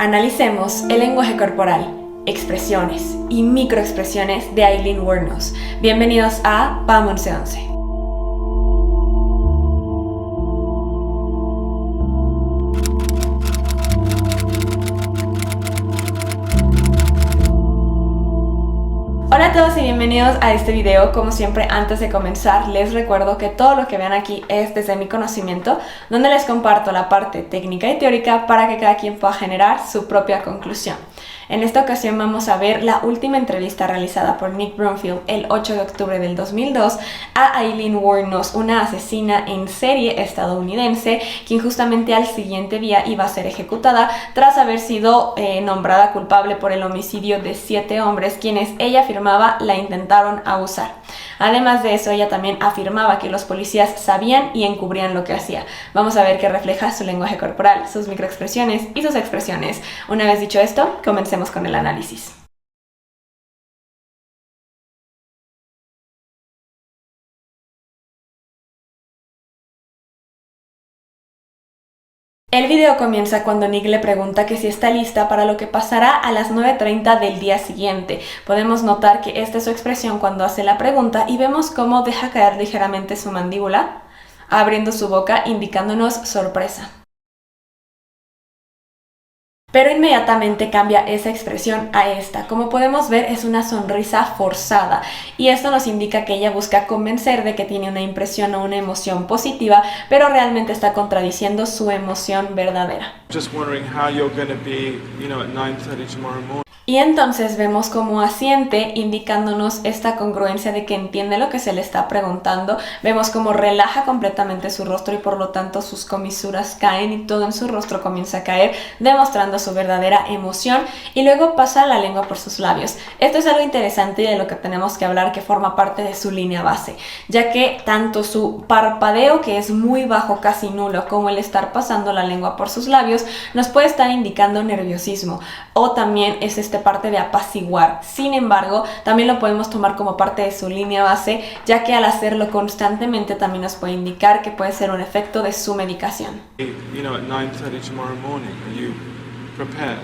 Analicemos el lenguaje corporal, expresiones y microexpresiones de Aileen Wuornos. Bienvenidos a PAM 1111. Hola a todos y bienvenidos a este video. Como siempre, antes de comenzar, les recuerdo que todo lo que vean aquí es desde mi conocimiento, donde les comparto la parte técnica y teórica para que cada quien pueda generar su propia conclusión. En esta ocasión vamos a ver la última entrevista realizada por Nick Bromfield el 8 de octubre del 2002 a Aileen Wuornos, una asesina en serie estadounidense, quien justamente al siguiente día iba a ser ejecutada tras haber sido nombrada culpable por el homicidio de 7 hombres, quienes ella afirmaba la intentaron abusar. Además de eso, ella también afirmaba que los policías sabían y encubrían lo que hacía. Vamos a ver qué refleja su lenguaje corporal, sus microexpresiones y sus expresiones. Una vez dicho esto, comencemos con el análisis. El video comienza cuando Nick le pregunta que si está lista para lo que pasará a las 9:30 del día siguiente. Podemos notar que esta es su expresión cuando hace la pregunta y vemos cómo deja caer ligeramente su mandíbula, abriendo su boca, indicándonos sorpresa. Pero inmediatamente cambia esa expresión a esta. Como podemos ver, es una sonrisa forzada y esto nos indica que ella busca convencer de que tiene una impresión o una emoción positiva, pero realmente está contradiciendo su emoción verdadera. Just wondering how you're going to be, at 9:30 tomorrow morning. Y entonces vemos cómo asiente, indicándonos esta congruencia de que entiende lo que se le está preguntando. Vemos cómo relaja completamente su rostro y por lo tanto sus comisuras caen y todo en su rostro comienza a caer, demostrando su verdadera emoción, y luego pasa la lengua por sus labios. Esto es algo interesante y de lo que tenemos que hablar, que forma parte de su línea base, ya que tanto su parpadeo, que es muy bajo, casi nulo, como el estar pasando la lengua por sus labios, nos puede estar indicando nerviosismo, o también es parte de apaciguar. Sin embargo, también lo podemos tomar como parte de su línea base, ya que al hacerlo constantemente también nos puede indicar que puede ser un efecto de su medicación. At 9:30 tomorrow morning, are you prepared?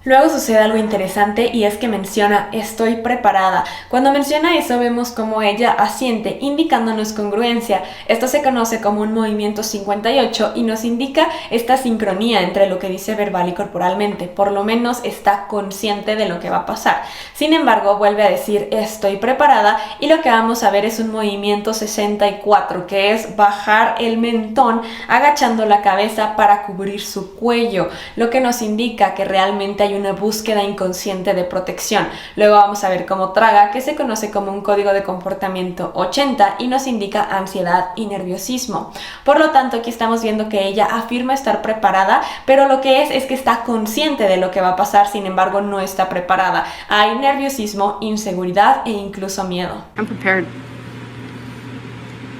Luego sucede algo interesante y es que menciona estoy preparada. Cuando menciona eso vemos como ella asiente, indicándonos congruencia. Esto se conoce como un movimiento 58 y nos indica esta sincronía entre lo que dice verbal y corporalmente. Por lo menos está consciente de lo que va a pasar. Sin embargo, vuelve a decir estoy preparada y lo que vamos a ver es un movimiento 64, que es bajar el mentón agachando la cabeza para cubrir su cuello, lo que nos indica que realmente hay una búsqueda inconsciente de protección. Luego vamos a ver cómo traga, que se conoce como un código de comportamiento 80 y nos indica ansiedad y nerviosismo. Por lo tanto, aquí estamos viendo que ella afirma estar preparada, pero lo que es que está consciente de lo que va a pasar, sin embargo no está preparada. Hay nerviosismo, inseguridad e incluso miedo. I'm prepared.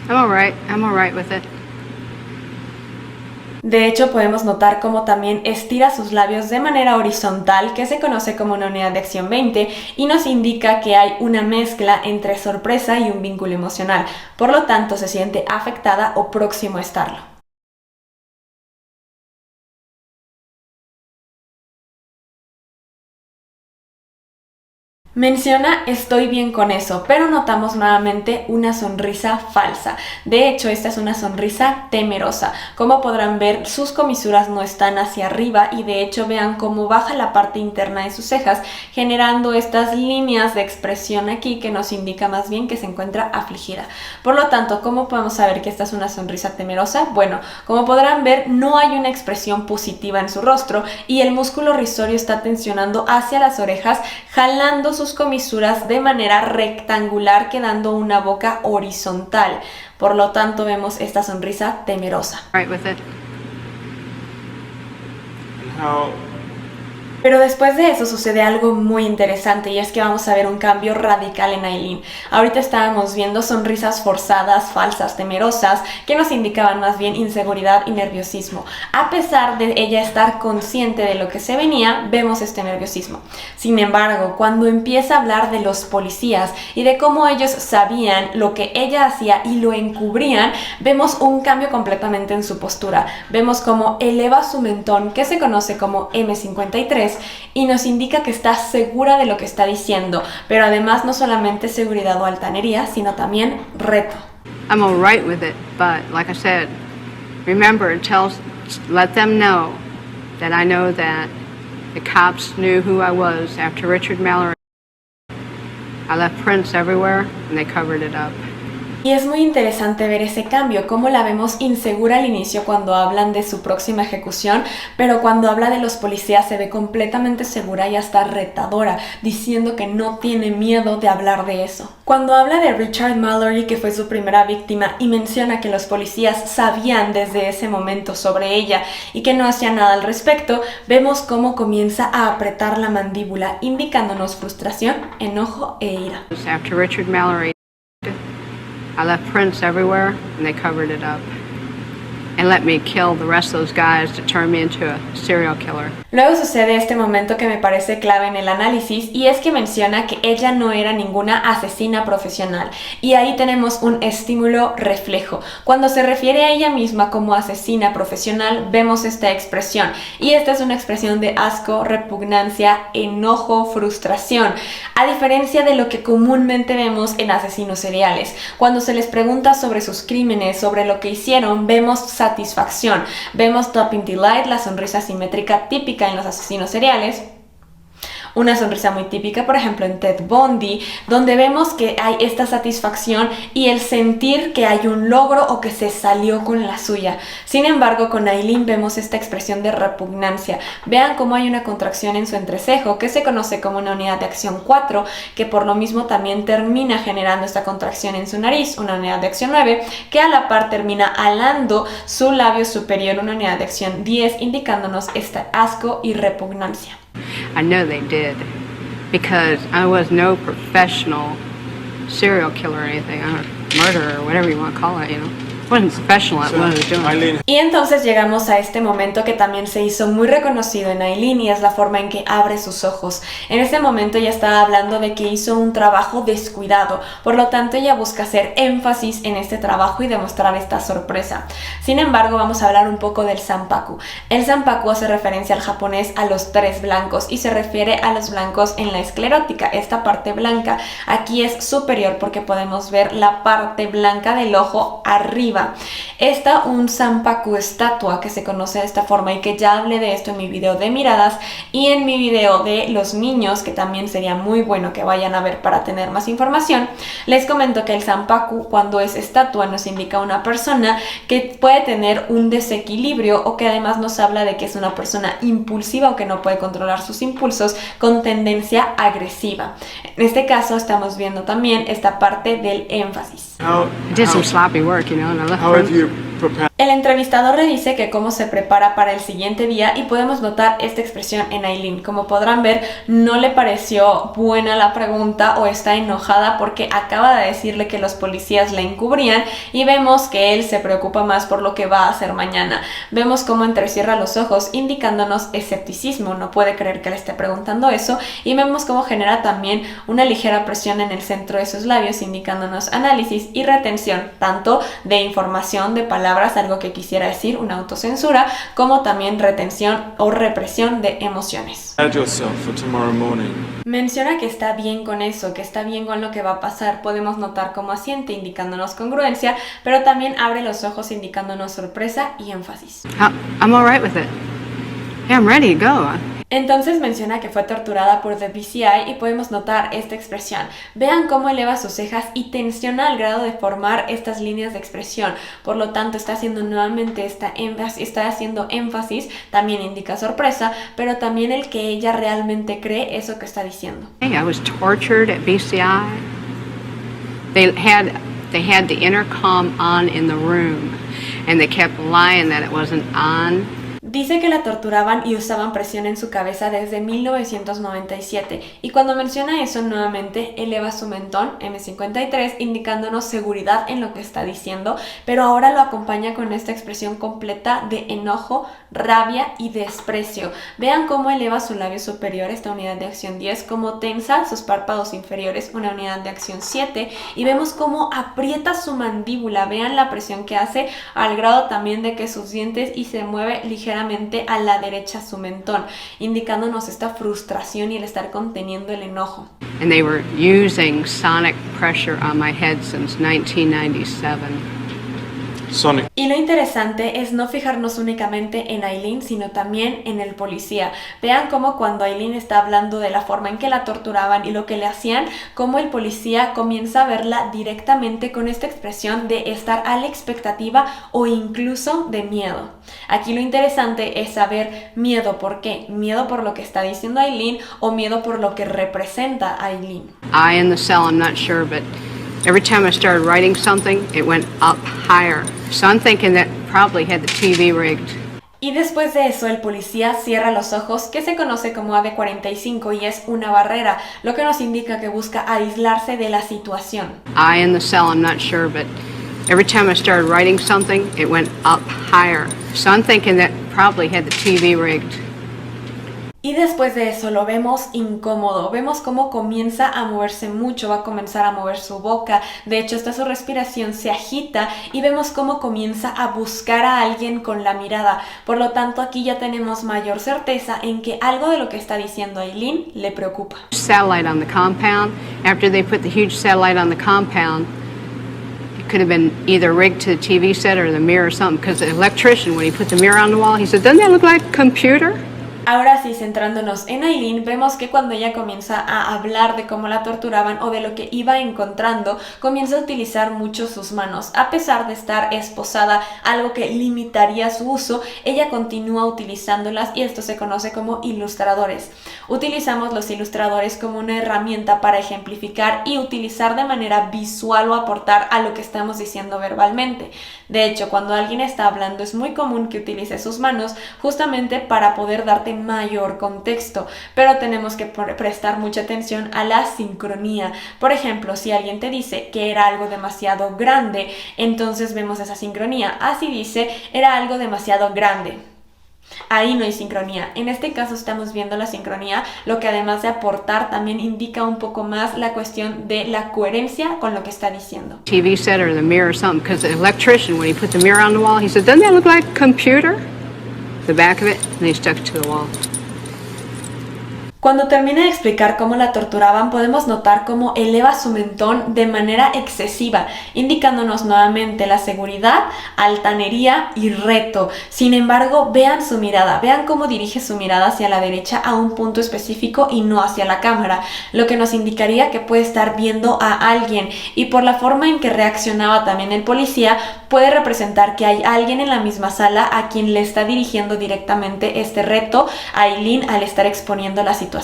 I'm all right with it. De hecho, podemos notar cómo también estira sus labios de manera horizontal, que se conoce como una unidad de acción 20, y nos indica que hay una mezcla entre sorpresa y un vínculo emocional. Por lo tanto, se siente afectada o próximo a estarlo. Menciona estoy bien con eso, pero notamos nuevamente una sonrisa falsa. De hecho, esta es una sonrisa temerosa. Como podrán ver, sus comisuras no están hacia arriba y de hecho vean cómo baja la parte interna de sus cejas, generando estas líneas de expresión aquí que nos indica más bien que se encuentra afligida. Por lo tanto, ¿cómo podemos saber que esta es una sonrisa temerosa? Bueno, como podrán ver, no hay una expresión positiva en su rostro y el músculo risorio está tensionando hacia las orejas, jalando sus comisuras de manera rectangular, quedando una boca horizontal. Por lo tanto, vemos esta sonrisa temerosa. Right with it. And how Pero después de eso sucede algo muy interesante y es que vamos a ver un cambio radical en Aileen. Ahorita estábamos viendo sonrisas forzadas, falsas, temerosas, que nos indicaban más bien inseguridad y nerviosismo. A pesar de ella estar consciente de lo que se venía, vemos este nerviosismo. Sin embargo, cuando empieza a hablar de los policías y de cómo ellos sabían lo que ella hacía y lo encubrían, vemos un cambio completamente en su postura. Vemos cómo eleva su mentón, que se conoce como M53, superiores y nos indica que está segura de lo que está diciendo, pero además no solamente seguridad o altanería, sino también reto. I'm all right with it, but like I said, remember, let them know that I know that the cops knew who I was after Richard Mallory. I left prints everywhere and they covered it up. Y es muy interesante ver ese cambio, cómo la vemos insegura al inicio cuando hablan de su próxima ejecución, pero cuando habla de los policías se ve completamente segura y hasta retadora, diciendo que no tiene miedo de hablar de eso. Cuando habla de Richard Mallory, que fue su primera víctima, y menciona que los policías sabían desde ese momento sobre ella y que no hacían nada al respecto, vemos cómo comienza a apretar la mandíbula, indicándonos frustración, enojo e ira. After Richard Mallory, I left prints everywhere and they covered it up and let me kill the rest of those guys to turn me into a serial killer. Luego sucede este momento que me parece clave en el análisis y es que menciona que ella no era ninguna asesina profesional y ahí tenemos un estímulo reflejo. Cuando se refiere a ella misma como asesina profesional vemos esta expresión y esta es una expresión de asco, repugnancia, enojo, frustración, a diferencia de lo que comúnmente vemos en asesinos seriales. Cuando se les pregunta sobre sus crímenes, sobre lo que hicieron, vemos satisfacción, vemos Topping Delight, la sonrisa simétrica típica en los asesinos seriales. Una sonrisa muy típica, por ejemplo, en Ted Bundy, donde vemos que hay esta satisfacción y el sentir que hay un logro o que se salió con la suya. Sin embargo, con Aileen vemos esta expresión de repugnancia. Vean cómo hay una contracción en su entrecejo, que se conoce como una unidad de acción 4, que por lo mismo también termina generando esta contracción en su nariz, una unidad de acción 9, que a la par termina alando su labio superior, una unidad de acción 10, indicándonos este asco y repugnancia. I know they did because I was no professional serial killer or anything, murderer or whatever you want to call it, you know. Wasn't professional at what I was doing. Aileen. Y entonces llegamos a este momento que también se hizo muy reconocido en Aileen y es la forma en que abre sus ojos. En ese momento ella estaba hablando de que hizo un trabajo descuidado, por lo tanto ella busca hacer énfasis en este trabajo y demostrar esta sorpresa. Sin embargo, vamos a hablar un poco del sanpaku. El sanpaku hace referencia al japonés a los 3 blancos y se refiere a los blancos en la esclerótica. Esta parte blanca aquí es superior porque podemos ver la parte blanca del ojo arriba. Un sanpaku estatua que se conoce de esta forma y que ya hablé de esto en mi video de miradas y en mi video de los niños, que también sería muy bueno que vayan a ver para tener más información. Les comento que el sanpaku, cuando es estatua, nos indica una persona que puede tener un desequilibrio o que además nos habla de que es una persona impulsiva o que no puede controlar sus impulsos con tendencia agresiva. En este caso estamos viendo también esta parte del énfasis. I did some sloppy work, you know, and I left How have prints. you prepared? El entrevistador le dice que cómo se prepara para el siguiente día y podemos notar esta expresión en Aileen. Como podrán ver, no le pareció buena la pregunta o está enojada porque acaba de decirle que los policías la encubrían y vemos que él se preocupa más por lo que va a hacer mañana. Vemos cómo entrecierra los ojos indicándonos escepticismo, no puede creer que le esté preguntando eso y vemos cómo genera también una ligera presión en el centro de sus labios indicándonos análisis y retención, tanto de información, de palabras, algo que quisiera decir, una autocensura, como también retención o represión de emociones. Prepare yourself for tomorrow morning. Menciona que está bien con eso, que está bien con lo que va a pasar. Podemos notar cómo asiente indicándonos congruencia, pero también abre los ojos indicándonos sorpresa y énfasis. I'm all right with it. Yeah, I'm ready to go. Entonces menciona que fue torturada por The BCI y podemos notar esta expresión. Vean cómo eleva sus cejas y tensiona al grado de formar estas líneas de expresión. Por lo tanto, está haciendo nuevamente está haciendo énfasis, también indica sorpresa, pero también el que ella realmente cree eso que está diciendo. Hey, I was tortured at BCI. They had the intercom on in the room, and they kept lying that it wasn't on. Dice que la torturaban y usaban presión en su cabeza desde 1997 y cuando menciona eso nuevamente eleva su mentón M53 indicándonos seguridad en lo que está diciendo, pero ahora lo acompaña con esta expresión completa de enojo, rabia y desprecio. Vean cómo eleva su labio superior, esta unidad de acción 10, cómo tensa sus párpados inferiores, una unidad de acción 7, y vemos cómo aprieta su mandíbula. Vean la presión que hace al grado también de que sus dientes y se mueve ligeramente ligeramente a la derecha su mentón, indicándonos esta frustración y el estar conteniendo el enojo. And they were using sonic pressure on my head since 1997. Sonic. Y lo interesante es no fijarnos únicamente en Aileen, sino también en el policía. Vean cómo cuando Aileen está hablando de la forma en que la torturaban y lo que le hacían, cómo el policía comienza a verla directamente con esta expresión de estar a la expectativa o incluso de miedo. Aquí lo interesante es saber miedo por qué. Miedo por lo que está diciendo Aileen o miedo por lo que representa Aileen. I in the cell, I'm not sure, but every time I started writing something, it went up higher. So I'm thinking that probably had the TV rigged. Y después de eso el policía cierra los ojos, que se conoce como AD45 y es una barrera, lo que nos indica que busca aislarse de la situación. I in the cell, I'm not sure, but every time I started writing something, it went up higher. So I'm thinking that probably had the TV rigged. Y después de eso lo vemos incómodo, vemos cómo comienza a moverse mucho, va a comenzar a mover su boca, de hecho hasta su respiración se agita y vemos cómo comienza a buscar a alguien con la mirada. Por lo tanto aquí ya tenemos mayor certeza en que algo de lo que está diciendo Aileen le preocupa. Satellite on the compound. After they put the huge satellite on the compound, it could have been either rigged to the TV set or the mirror or something, because the electrician, when he put the mirror on the wall, he said, "Doesn't that look like a computer?" Ahora sí, centrándonos en Aileen, vemos que cuando ella comienza a hablar de cómo la torturaban o de lo que iba encontrando, comienza a utilizar mucho sus manos. A pesar de estar esposada, algo que limitaría su uso, ella continúa utilizándolas y esto se conoce como ilustradores. Utilizamos los ilustradores como una herramienta para ejemplificar y utilizar de manera visual o aportar a lo que estamos diciendo verbalmente. De hecho, cuando alguien está hablando es muy común que utilice sus manos justamente para poder darte mayor contexto, pero tenemos que prestar mucha atención a la sincronía. Por ejemplo, si alguien te dice que era algo demasiado grande, entonces vemos esa sincronía. Así dice, era algo demasiado grande. Ahí no hay sincronía. En este caso estamos viendo la sincronía, lo que además de aportar también indica un poco más la cuestión de la coherencia con lo que está diciendo. TV set or the mirror or something, because the electrician, when he put the mirror on the wall, he said, "Doesn't that look like a computer?" The back of it, and they stuck it to the wall. Cuando termina de explicar cómo la torturaban, podemos notar cómo eleva su mentón de manera excesiva, indicándonos nuevamente la seguridad, altanería y reto. Sin embargo, vean su mirada, vean cómo dirige su mirada hacia la derecha a un punto específico y no hacia la cámara, lo que nos indicaría que puede estar viendo a alguien, y por la forma en que reaccionaba también el policía, puede representar que hay alguien en la misma sala a quien le está dirigiendo directamente este reto a Aileen al estar exponiendo la situación.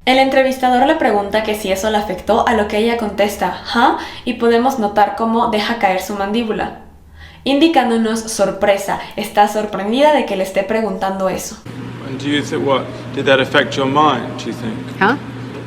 El entrevistador le pregunta que si eso le afectó, a lo que ella contesta, ¿huh? Y podemos notar cómo deja caer su mandíbula, indicándonos sorpresa, está sorprendida de que le esté preguntando eso. And do you think what? Did that affect your mind, do you think? Huh?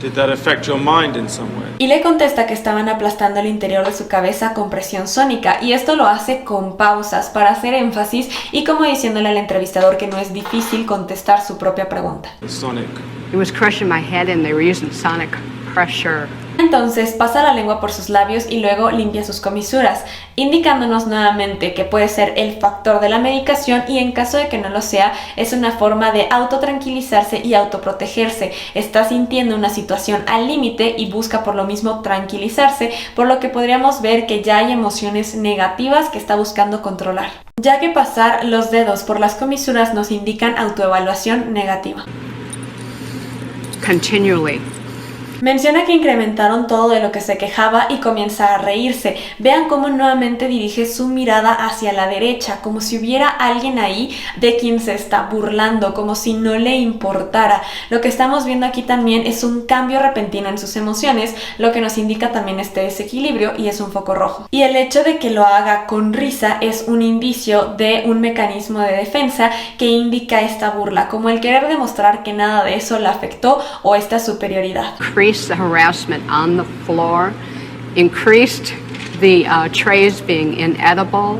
Did that affect your mind in some way? Y le contesta que estaban aplastando el interior de su cabeza con presión sónica, y esto lo hace con pausas para hacer énfasis y como diciéndole al entrevistador que no es difícil contestar su propia pregunta. Sonic. It was crushing my head, and they were using sonic pressure. Entonces pasa la lengua por sus labios y luego limpia sus comisuras, indicándonos nuevamente que puede ser el factor de la medicación, y en caso de que no lo sea, es una forma de autotranquilizarse y autoprotegerse. Está sintiendo una situación al límite y busca por lo mismo tranquilizarse, por lo que podríamos ver que ya hay emociones negativas que está buscando controlar, ya que pasar los dedos por las comisuras nos indican autoevaluación negativa. Continually. Menciona que incrementaron todo de lo que se quejaba y comienza a reírse. Vean cómo nuevamente dirige su mirada hacia la derecha, como si hubiera alguien ahí de quien se está burlando, como si no le importara. Lo que estamos viendo aquí también es un cambio repentino en sus emociones, lo que nos indica también este desequilibrio y es un foco rojo. Y el hecho de que lo haga con risa es un indicio de un mecanismo de defensa que indica esta burla, como el querer demostrar que nada de eso la afectó o esta superioridad. Increased the harassment on the floor, increased the trays being inedible,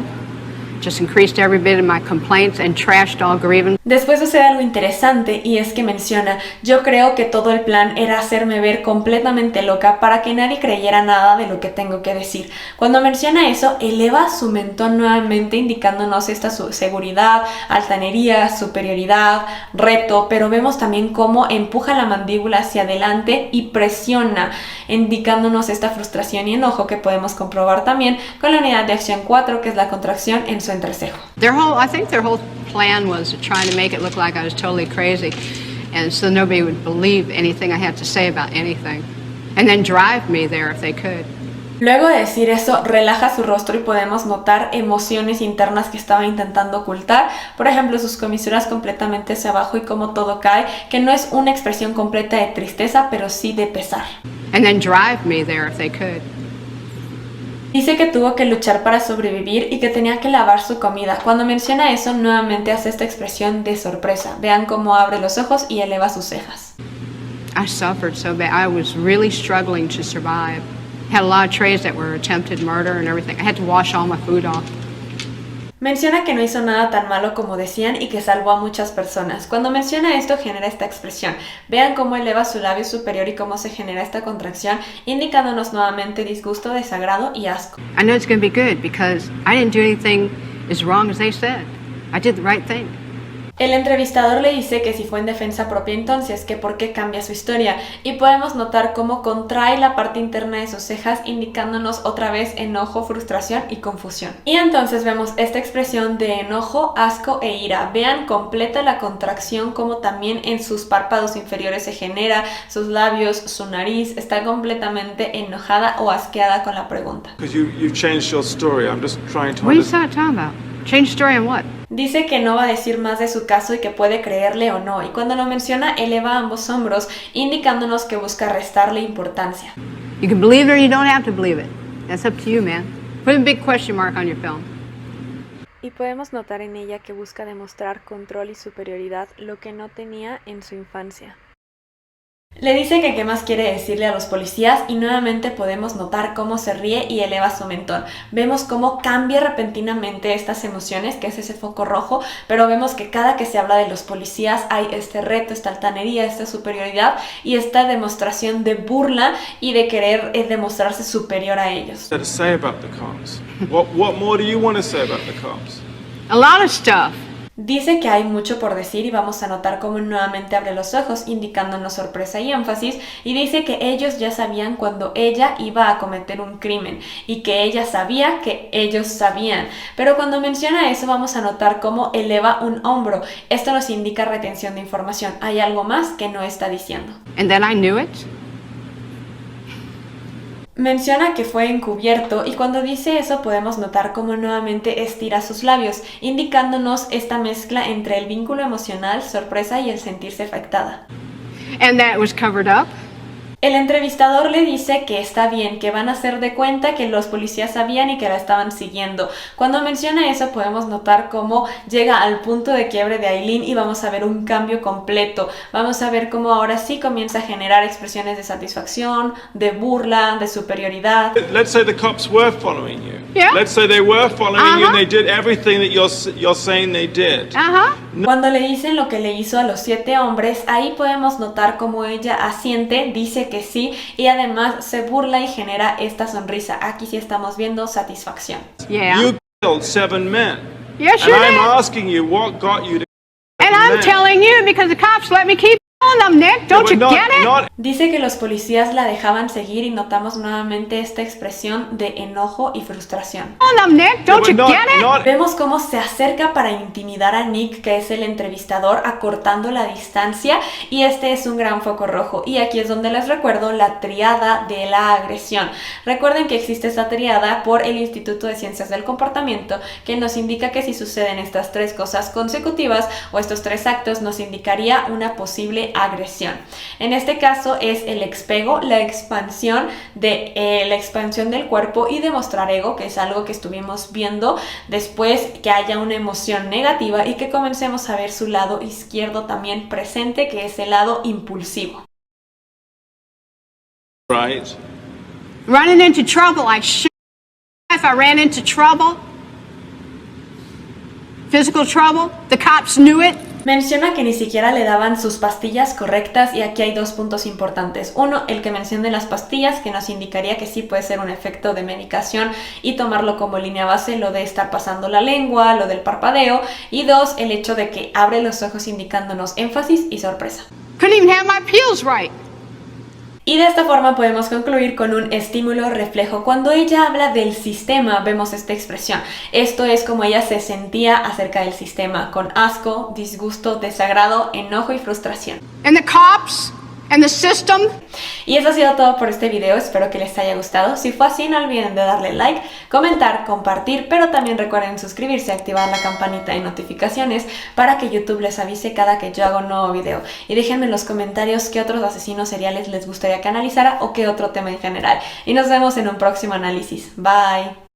just increased every bit of my complaints and trashed all grievance. Después sucede algo interesante y es que menciona, yo creo que todo el plan era hacerme ver completamente loca para que nadie creyera nada de lo que tengo que decir. Cuando menciona eso, eleva su mentón nuevamente indicándonos esta seguridad, altanería, superioridad, reto, pero vemos también cómo empuja la mandíbula hacia adelante y presiona, indicándonos esta frustración y enojo que podemos comprobar también con la unidad de acción 4, que es la contracción en su entrecejo. I think their whole plan was trying to make it look like I was totally crazy, and so nobody would believe anything I had to say about anything, and then drive me there if they could. Luego de decir eso, relaja su rostro y podemos notar emociones internas que estaba intentando ocultar, por ejemplo sus comisuras completamente hacia abajo y cómo todo cae, que no es una expresión completa de tristeza, pero sí de pesar. And then drive me there if they could. Dice que tuvo que luchar para sobrevivir y que tenía que lavar su comida. Cuando menciona eso, nuevamente hace esta expresión de sorpresa. Vean cómo abre los ojos y eleva sus cejas. I suffered so bad. I was really struggling to survive. Had a lot of trays that were attempted murder and everything. I had to wash all my food off. Menciona que no hizo nada tan malo como decían y que salvó a muchas personas. Cuando menciona esto genera esta expresión. Vean cómo eleva su labio superior y cómo se genera esta contracción, indicándonos nuevamente disgusto, desagrado y asco. I know it's going to be good because I didn't do anything as wrong as they said. I did the right thing. El entrevistador le dice que si fue en defensa propia entonces, que por qué cambia su historia, y podemos notar cómo contrae la parte interna de sus cejas, indicándonos otra vez enojo, frustración y confusión. Y entonces vemos esta expresión de enojo, asco e ira. Vean completa la contracción, como también en sus párpados inferiores se genera, sus labios, su nariz, está completamente enojada o asqueada con la pregunta. Because you've changed your story. I'm just trying to What are you understand. talking about? Change story on what? Dice que no va a decir más de su caso y que puede creerle o no, y cuando lo menciona eleva ambos hombros, indicándonos que busca restarle importancia. You can believe it or you don't have to believe it. That's up to you, man. Put a big question mark on your film. Y podemos notar en ella que busca demostrar control y superioridad, lo que no tenía en su infancia. Le dice que qué más quiere decirle a los policías y nuevamente podemos notar cómo se ríe y eleva su mentón. Vemos cómo cambia repentinamente estas emociones, que es ese foco rojo, pero vemos que cada que se habla de los policías hay este reto, esta altanería, esta superioridad y esta demostración de burla y de querer demostrarse superior a ellos. To say about the cops. What more do you want to say about the cops? A lot of stuff. Dice que hay mucho por decir y vamos a notar cómo nuevamente abre los ojos, indicándonos sorpresa y énfasis, y dice que ellos ya sabían cuando ella iba a cometer un crimen y que ella sabía que ellos sabían. Pero cuando menciona eso vamos a notar cómo eleva un hombro. Esto nos indica retención de información. Hay algo más que no está diciendo. And then I knew it. Menciona que fue encubierto y cuando dice eso podemos notar cómo nuevamente estira sus labios, indicándonos esta mezcla entre el vínculo emocional, sorpresa y el sentirse afectada. And that was covered up. El entrevistador le dice que está bien, que van a hacer de cuenta que los policías sabían y que la estaban siguiendo. Cuando menciona eso podemos notar cómo llega al punto de quiebre de Aileen y vamos a ver un cambio completo. Vamos a ver cómo ahora sí comienza a generar expresiones de satisfacción, de burla, de superioridad. Let's say the cops were following you. Yeah. Let's say they were following you and Uh-huh. they did everything that you're saying they did. Cuando le dicen lo que le hizo a los 7 hombres, ahí podemos notar cómo ella asiente, dice que sí y además se burla y genera esta sonrisa. Aquí sí estamos viendo satisfacción. Yeah. You killed 7 men. Yes, And you I'm did. asking you what got you to And I'm men. telling you because the cops let me keep on them, Nick. Don't you But get it? not Dice que los policías la dejaban seguir y notamos nuevamente esta expresión de enojo y frustración. On them, Nick. Don't you but get it? not Vemos cómo se acerca para intimidar a Nick, que es el entrevistador, acortando la distancia, y este es un gran foco rojo. Y aquí es donde les recuerdo la triada de la agresión. Recuerden que existe esta triada por el Instituto de Ciencias del Comportamiento, que nos indica que si suceden estas 3 cosas consecutivas o estos 3 actos, nos indicaría una posible agresión. En este caso es el expego, la expansión del cuerpo y demostrar ego, que es algo que estuvimos viendo después, que haya una emoción negativa y que comencemos a ver su lado izquierdo también presente, que es el lado impulsivo. right. Running into trouble. I ran into trouble. physical trouble. The cops knew it. Menciona que ni siquiera le daban sus pastillas correctas y aquí hay dos puntos importantes. Uno, el que mencioné las pastillas, que nos indicaría que sí puede ser un efecto de medicación y tomarlo como línea base, lo de estar pasando la lengua, lo del parpadeo. Y dos, el hecho de que abre los ojos indicándonos énfasis y sorpresa. Couldn't even have my pills right. Y de esta forma podemos concluir con un estímulo reflejo. Cuando ella habla del sistema, vemos esta expresión. Esto es como ella se sentía acerca del sistema, con asco, disgusto, desagrado, enojo y frustración. And the cops and the system. Y eso ha sido todo por este video, espero que les haya gustado. Si fue así, no olviden de darle like, comentar, compartir, pero también recuerden suscribirse y activar la campanita de notificaciones para que YouTube les avise cada que yo hago un nuevo video. Y déjenme en los comentarios qué otros asesinos seriales les gustaría que analizara o qué otro tema en general. Y nos vemos en un próximo análisis. Bye.